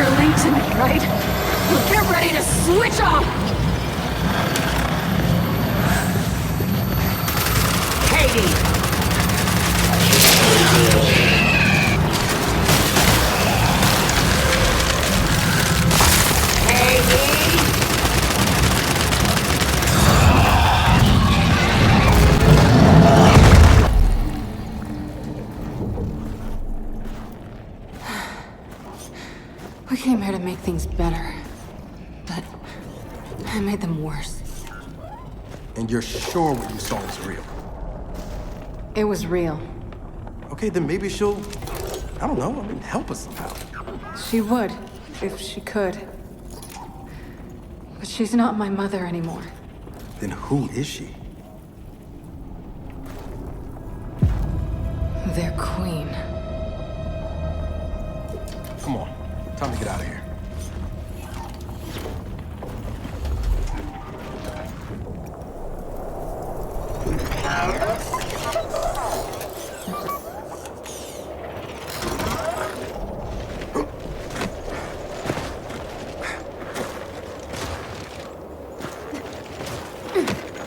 you're linked to me, right? Well, get ready to switch off! Katie! We came here to make things better, but I made them worse. And you're sure what you saw was real? It was real. Okay, then maybe she'll, I don't know, help us somehow. She would, if she could. But she's not my mother anymore. Then who is she? Their queen. Come on, time to get out of here.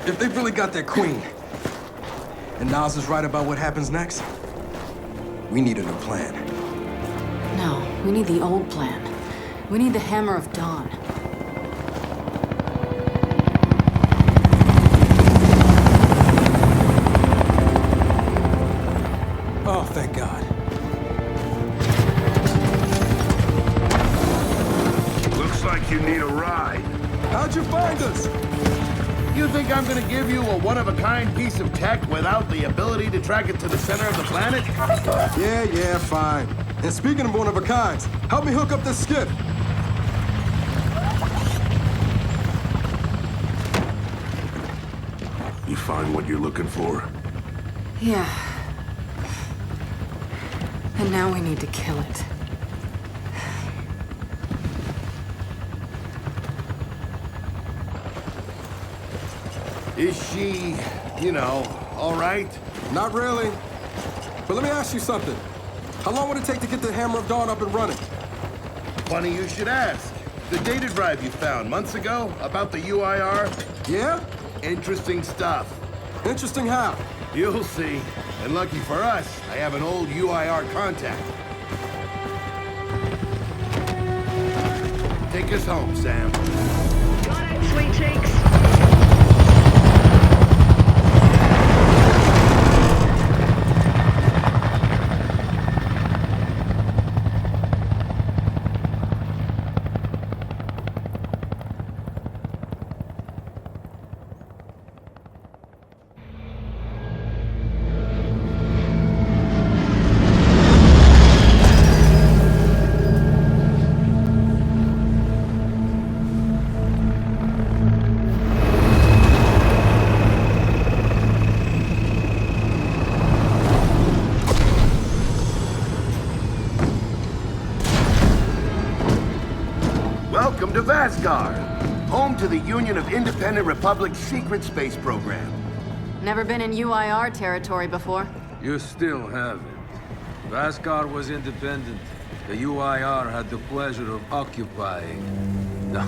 If they've really got their queen, and Nas is right about what happens next, we need a new plan. No, we need the old plan. We need the Hammer of Dawn. Oh, thank God. Looks like you need a ride. How'd you find us? You think I'm gonna give you a one-of-a-kind piece of tech without the ability to track it to the center of the planet? Yeah, fine. And speaking of one-of-a-kinds, help me hook up this skiff. You find what you're looking for? Yeah. And now we need to kill it. Is she, all right? Not really. But let me ask you something. How long would it take to get the Hammer of Dawn up and running? Funny you should ask. The data drive you found months ago about the UIR? Yeah? Interesting stuff. Interesting how? You'll see. And lucky for us, I have an old UIR contact. Take us home, Sam. Got it, sweet cheeks. Welcome to Vasgar, home to the Union of Independent Republics secret space program. Never been in UIR territory before. You still haven't. Vasgar was independent. The UIR had the pleasure of occupying... No,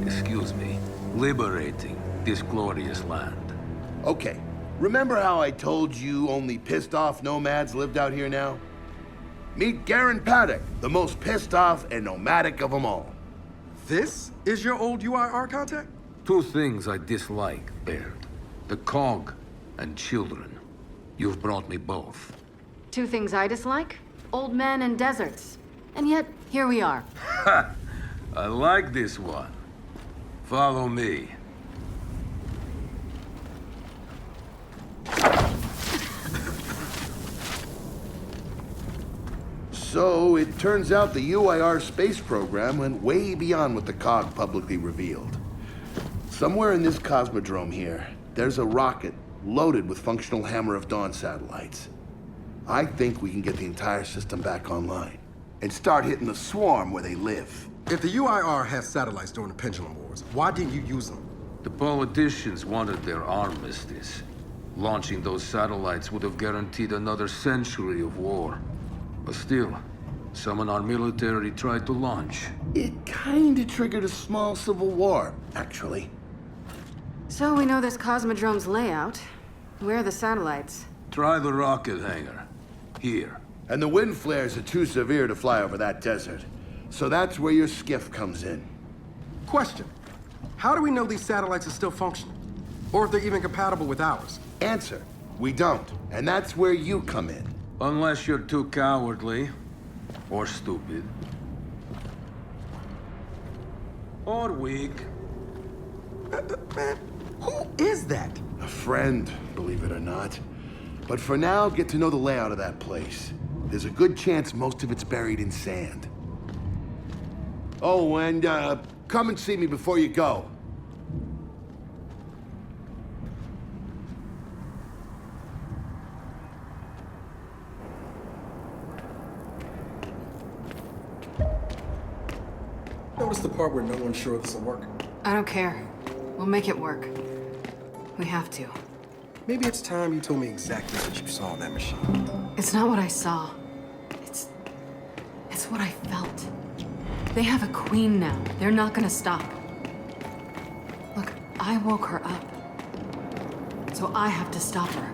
excuse me. Liberating this glorious land. Okay, remember how I told you only pissed-off nomads lived out here now? Meet Garen Paddock, the most pissed-off and nomadic of them all. This is your old UIR contact? Two things I dislike, Baird. The Cog and children. You've brought me both. Two things I dislike? Old men and deserts. And yet, here we are. Ha! I like this one. Follow me. So, it turns out the UIR space program went way beyond what the COG publicly revealed. Somewhere in this cosmodrome here, there's a rocket loaded with functional Hammer of Dawn satellites. I think we can get the entire system back online and start hitting the swarm where they live. If the UIR had satellites during the Pendulum Wars, why didn't you use them? The politicians wanted their armistice. Launching those satellites would have guaranteed another century of war. But still, Someone our military tried to launch. It kinda triggered a small civil war, actually. So we know this Cosmodrome's layout. Where are the satellites? Try the rocket hangar. Here. And the wind flares are too severe to fly over that desert. So that's where your skiff comes in. Question. How do we know these satellites are still functioning? Or if they're even compatible with ours? Answer, we don't. And that's where you come in. Unless you're too cowardly. Or stupid. Or weak. Man, who is that? A friend, believe it or not. But for now, get to know the layout of that place. There's a good chance most of it's buried in sand. Oh, and come and see me before you go. Notice the part where no one's sure this will work. I don't care. We'll make it work. We have to. Maybe it's time you told me exactly what you saw in that machine. It's not what I saw. It's what I felt. They have a queen now. They're not gonna stop. Look, I woke her up. So I have to stop her.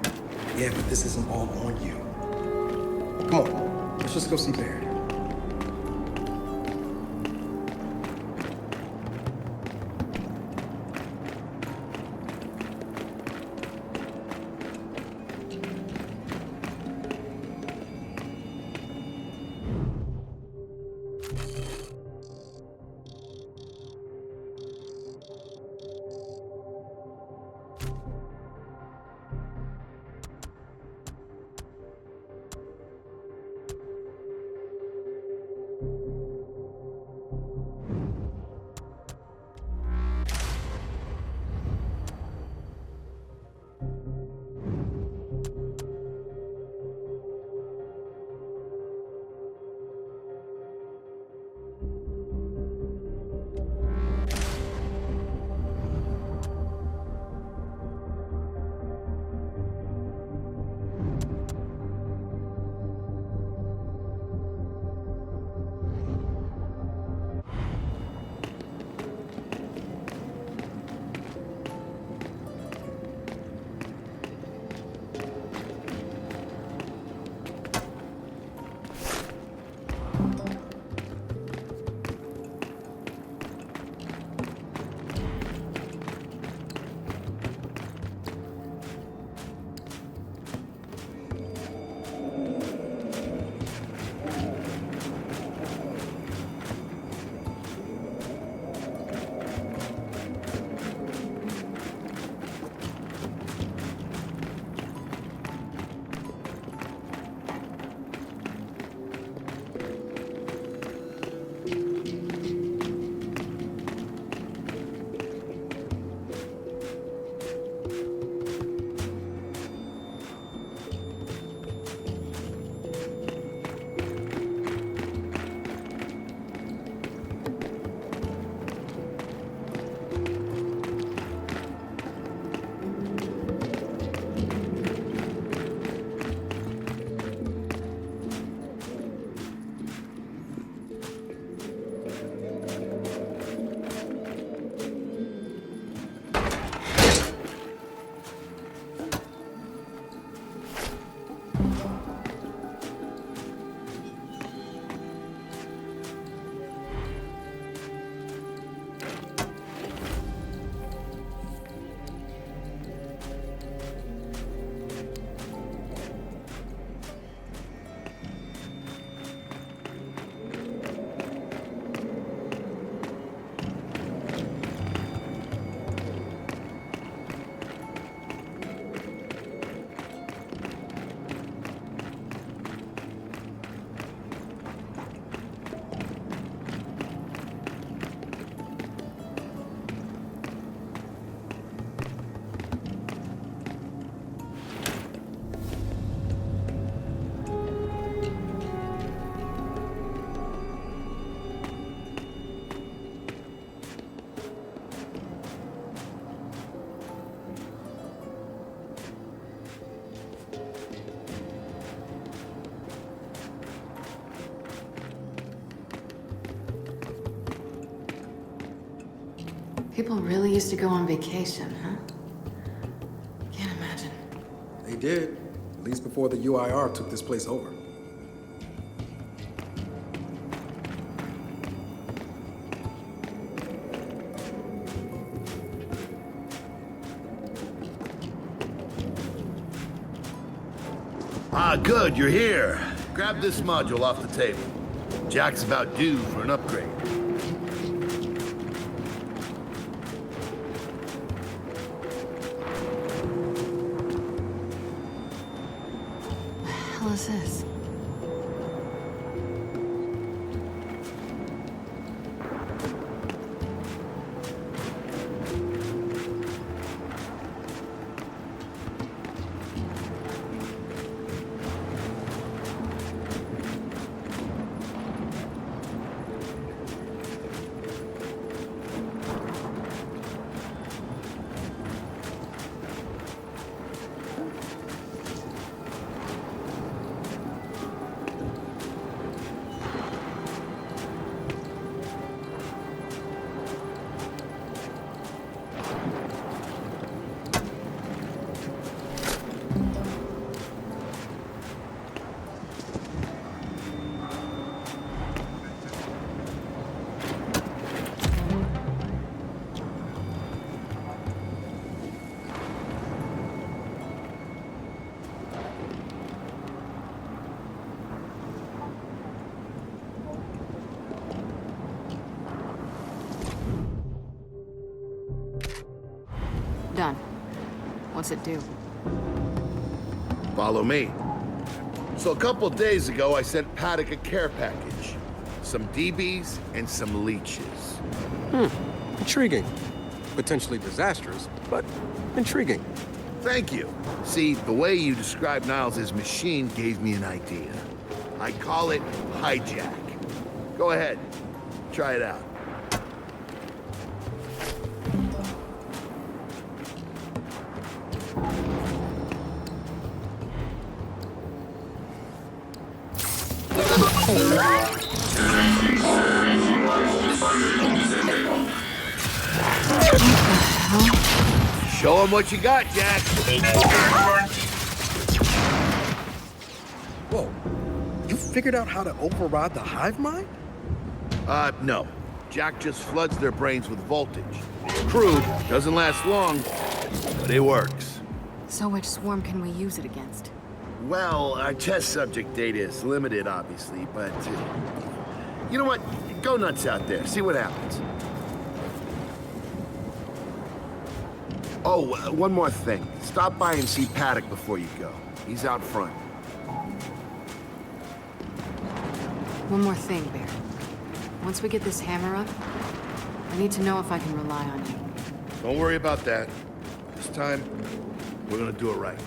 Yeah, but this isn't all on you. Come on, let's just go see Baird. People really used to go on vacation, huh? Can't imagine. They did, at least before the UIR took this place over. Ah, good, you're here. Grab this module off the table. Jack's about due for an upgrade. What the hell is this? Done. What's it do? Follow me. So a couple days ago, I sent Paddock a care package. Some DBs and some leeches. Intriguing. Potentially disastrous, but intriguing. Thank you. See, the way you described Niles' machine gave me an idea. I call it hijack. Go ahead. Try it out. Show him what you got, Jack. Whoa. You figured out how to override the hive mind? No. Jack just floods their brains with voltage. Crude, doesn't last long, but it works. So which swarm can we use it against? Well, our test subject data is limited, obviously, but... you know what? Go nuts out there. See what happens. Oh, one more thing. Stop by and see Paddock before you go. He's out front. One more thing, Bear. Once we get this hammer up, I need to know if I can rely on you. Don't worry about that. This time, we're gonna do it right.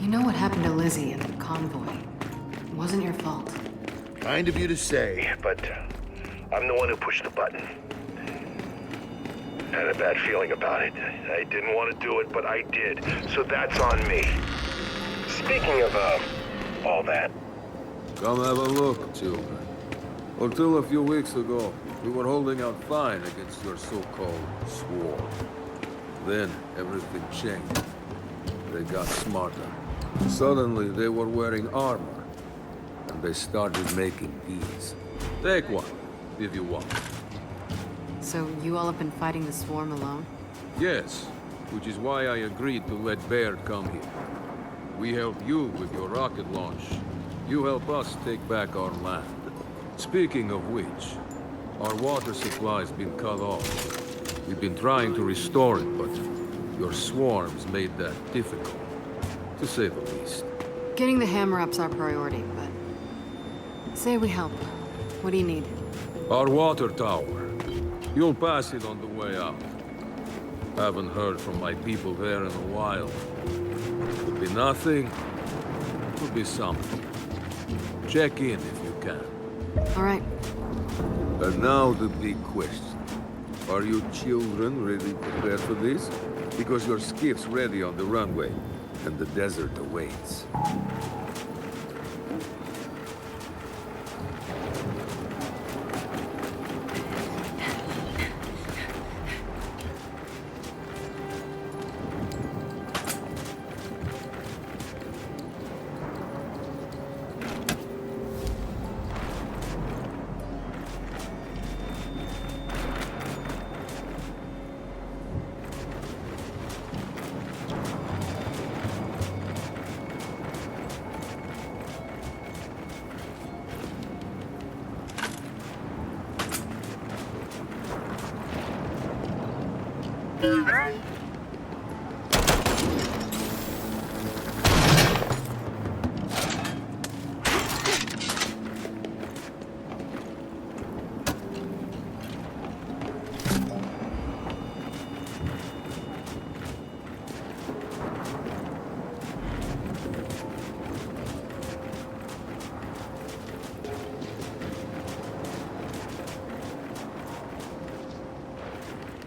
You know what happened to Lizzie and the convoy. It wasn't your fault. Kind of you to say. But I'm the one who pushed the button. Had a bad feeling about it. I didn't want to do it, but I did. So that's on me. Speaking of, all that. Come have a look, children. Until a few weeks ago, we were holding out fine against your so-called swarm. Then, everything changed. They got smarter. Suddenly, they were wearing armor. And they started making these. Take one, if you want. So you all have been fighting the swarm alone? Yes, which is why I agreed to let Baird come here. We help you with your rocket launch. You help us take back our land. Speaking of which, our water supply's been cut off. We've been trying to restore it, but your swarms made that difficult, to say the least. Getting the hammer up's our priority, but... say we help. What do you need? Our water tower. You'll pass it on the way out. Haven't heard from my people there in a while. Could be nothing, could be something. Check in if you can. All right. And now the big question. Are you children really prepared for this? Because your skiff's ready on the runway, and the desert awaits.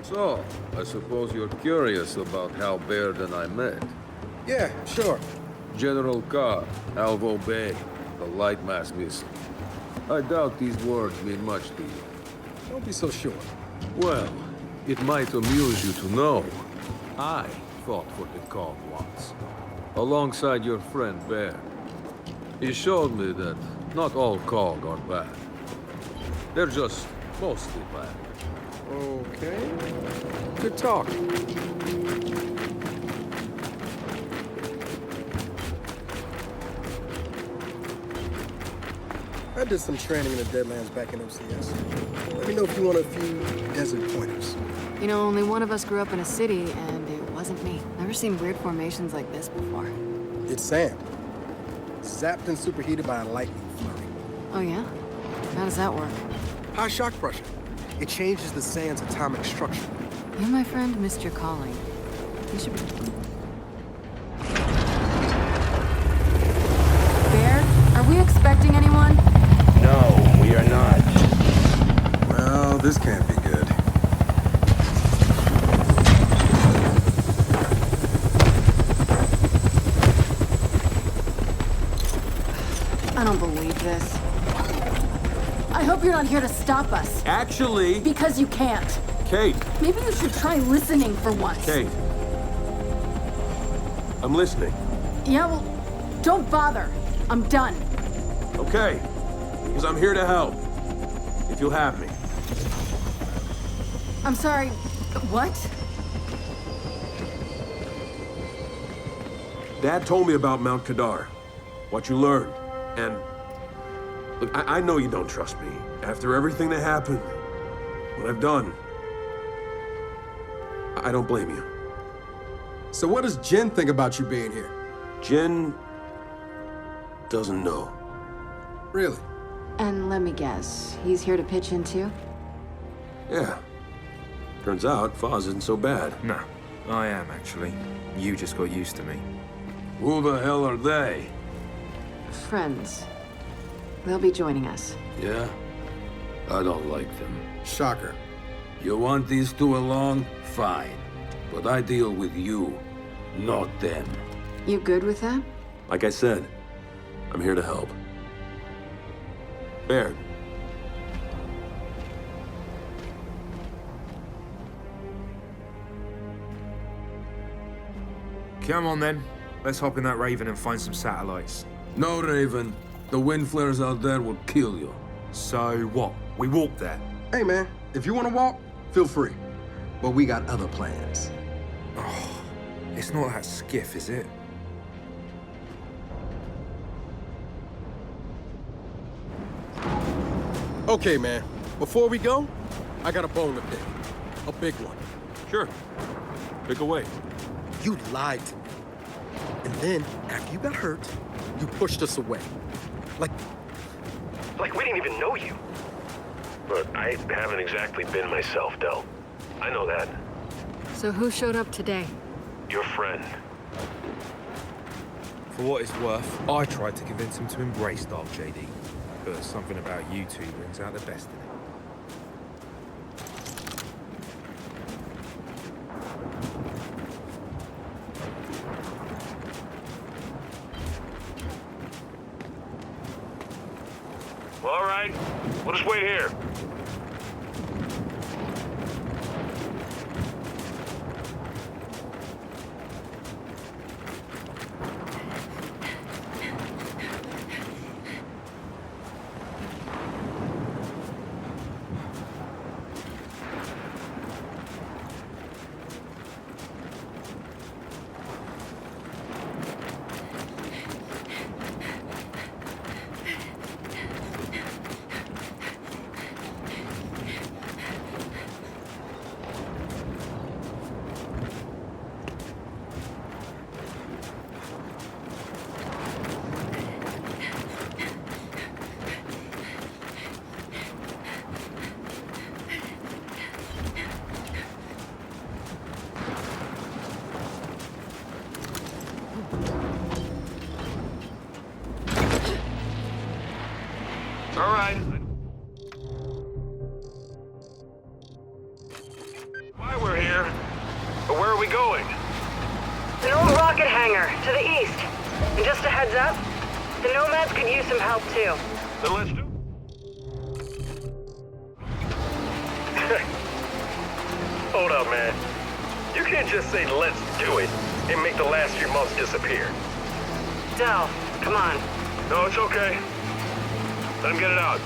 So, I suppose you're curious about how Baird and I met. Yeah, sure. General Carr, Alvo Bay, the light mass missile. I doubt these words mean much to you. Don't be so sure. Well, it might amuse you to know. I fought for the COG once, alongside your friend Baird. He showed me that not all COG are bad. They're just mostly bad. Okay. Good talk. I did some training in the Deadlands back in OCS. Let me know if you want a few desert pointers. You know, only one of us grew up in a city, and it wasn't me. Never seen weird formations like this before. It's sand. Zapped and superheated by a lightning flurry. Oh, yeah? How does that work? High shock pressure. It changes the sand's atomic structure. You, my friend, missed your calling. You should be... Baird, are we expecting anyone? No, we are not. Well, this can't be good. I don't believe this. I hope you're not here to stop us. Actually, Because you can't. Kate, Maybe you should try listening for once. Kate. I'm listening. Yeah, well, don't bother. I'm done. Okay. Because I'm here to help. If you'll have me. I'm sorry. What? Dad told me about Mount Kadar, what you learned, and look, I know you don't trust me. After everything that happened, what I've done, I don't blame you. So what does Jen think about you being here? Jen doesn't know. Really? And let me guess, he's here to pitch in too? Yeah. Turns out Foz isn't so bad. No, I am actually. You just got used to me. Who the hell are they? Friends. They'll be joining us. Yeah? I don't like them. Shocker. You want these two along? Fine. But I deal with you, not them. You good with that? Like I said, I'm here to help. Baird. Come on then. Let's hop in that Raven and find some satellites. No, Raven. The wind flares out there will kill you. So what? We walk there. Hey, man, if you want to walk, feel free. But we got other plans. It's not that skiff, is it? Okay, man. Before we go, I got a bone to pick. A big one. Sure. Pick away. You lied to me. And then, after you got hurt, you pushed us away. Like, Like we didn't even know you. Look, I haven't exactly been myself, Del. I know that. So who showed up today? Your friend. For what it's worth, I tried to convince him to embrace Dark JD. But something about you two brings out the best in him. All right, we'll just wait here. All right. Why we're here? But where are we going? An old rocket hangar to the east. And just a heads up, the Nomads could use some help too. Then let's do. Hold up, man. You can't just say let's do it and make the last few months disappear. Del, come on. No, it's okay. Let him get it out.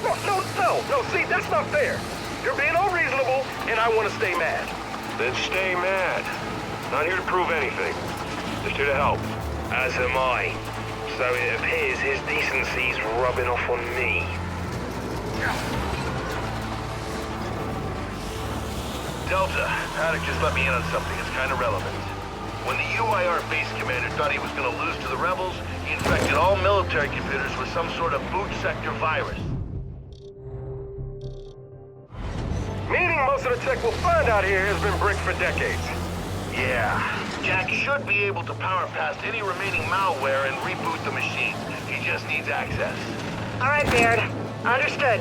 No, see, that's not fair. You're being unreasonable, and I want to stay mad. Then stay mad. Not here to prove anything. Just here to help. As am I. So it appears his decency's rubbing off on me. Delta, Paddock just let me in on something that's kind of relevant. When the UIR base commander thought he was going to lose to the rebels, he infected all military computers with some sort of boot sector virus. Meaning most of the tech we'll find out here has been bricked for decades. Yeah. Jack should be able to power past any remaining malware and reboot the machine. He just needs access. All right, Baird. Understood.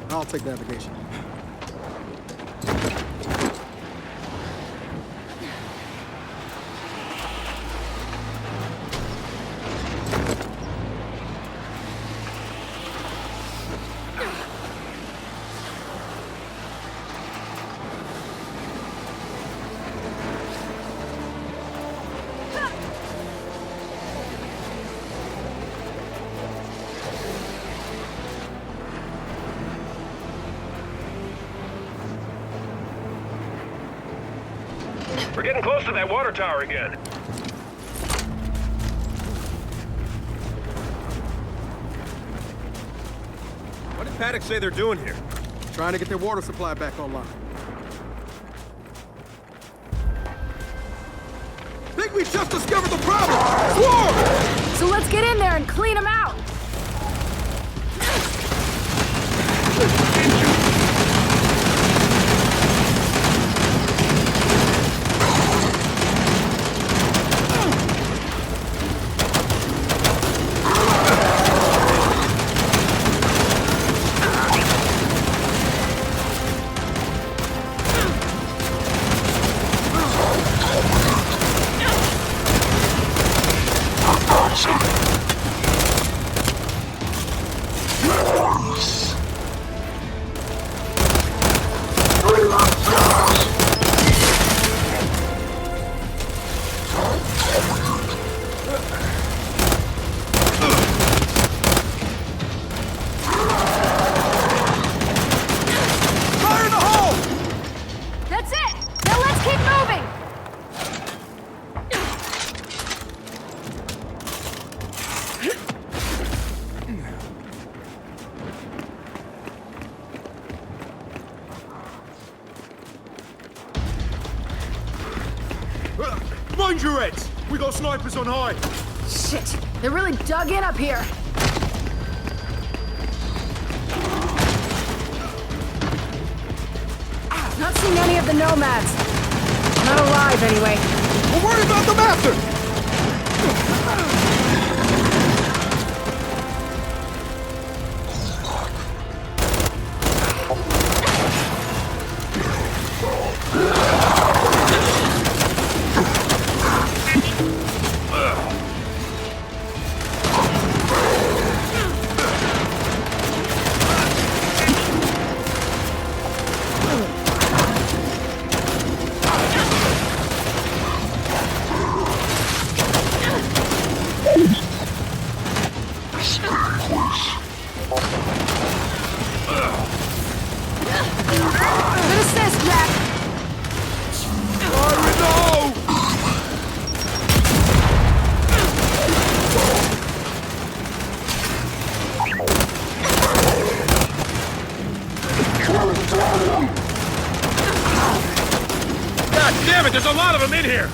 I'll take navigation. We're getting close to that water tower again. What did Paddock say they're doing here? Trying to get their water supply back online. Think we just discovered the problem! Swarm! So let's get in there and clean them out! Mind your heads! We got snipers on high! Shit! They're really dug in up here! Not seeing any of the Nomads. Not alive, anyway. We'll worry about them after! God damn it, there's a lot of them in here!